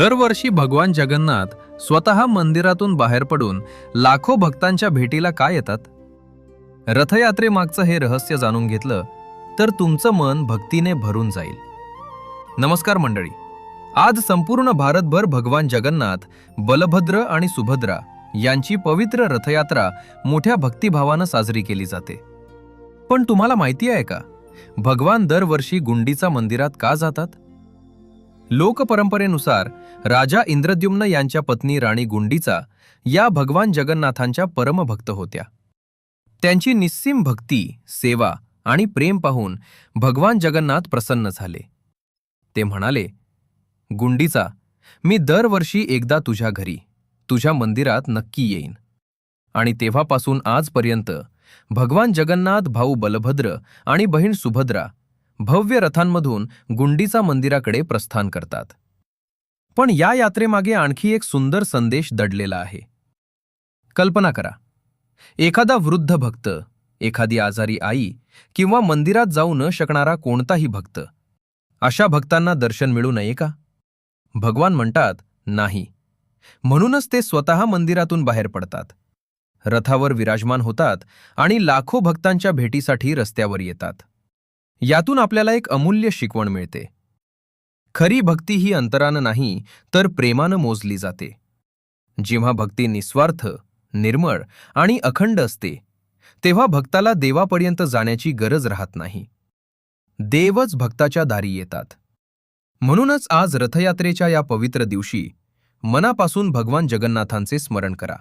दरवर्षी भगवान जगन्नाथ स्वतः मंदिरातून बाहेर पडून लाखो भक्तांच्या भेटीला का येतात? रथयात्रेमागचं हे रहस्य जाणून घेतलं तर तुमचं मन भक्तीने भरून जाईल. नमस्कार मंडळी, आज संपूर्ण भारतभर भगवान जगन्नाथ, बलभद्र आणि सुभद्रा यांची पवित्र रथयात्रा मोठ्या भक्तिभावानं साजरी केली जाते. पण तुम्हाला माहिती आहे का, भगवान दरवर्षी गुंडीचा मंदिरात का जातात? लोकपरंपरेनुसार राजा इंद्रद्युम्न यांच्या पत्नी राणी गुंडीचा या भगवान जगन्नाथांच्या परमभक्त होत्या. त्यांची निस्सीम भक्ती, सेवा आणि प्रेम पाहून भगवान जगन्नाथ प्रसन्न झाले. ते म्हणाले, गुंडीचा, मी दरवर्षी एकदा तुझ्या घरी, तुझ्या मंदिरात नक्की येईन. आणि तेव्हापासून आजपर्यंत भगवान जगन्नाथ, भाऊ बलभद्र आणि बहीण सुभद्रा भव्य रथांमधून गुंडीचा मंदिराकडे प्रस्थान करतात. पण या यात्रेमागे आणखी एक सुंदर संदेश दडलेला आहे. कल्पना करा, एखादा वृद्ध भक्त, एखादी आजारी आई किंवा मंदिरात जाऊ न शकणारा कोणताही भक्त, अशा भक्तांना दर्शन मिळू नये का? भगवान म्हणतात, नाही. म्हणूनच ते स्वतः मंदिरातून बाहेर पडतात, रथावर विराजमान होतात आणि लाखो भक्तांच्या भेटीसाठी रस्त्यावर येतात. यातून आपल्याला एक अमूल्य शिकवण मिळते. खरी भक्ती ही अंतरानं नाही तर प्रेमानं मोजली जाते. जेव्हा भक्ती निस्वार्थ, निर्मळ आणि अखंड असते, तेव्हा भक्ताला देवापर्यंत जाण्याची गरज राहत नाही. देवच भक्ताच्या दारी येतात. म्हणूनच आज रथयात्रेच्या या पवित्र दिवशी मनापासून भगवान जगन्नाथांचे स्मरण करा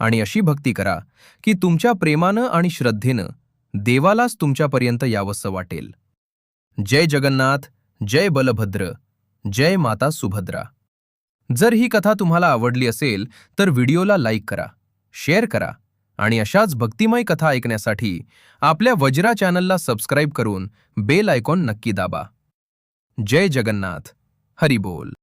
आणि अशी भक्ती करा की तुमच्या प्रेमानं आणि श्रद्धेनं देवालाच तुमच्यापर्यंत यावंसं वाटेल. जय जगन्नाथ, जय बलभद्र, जय माता सुभद्रा. जर ही कथा तुम्हाला आवडली असेल तर व्हिडिओला लाईक करा, शेअर करा आणि अशाच भक्तिमय कथा ऐकण्यासाठी आपल्या वज्रा चॅनलला सबस्क्राईब करून बेल आयकॉन नक्की दाबा. जय जगन्नाथ. हरी बोल.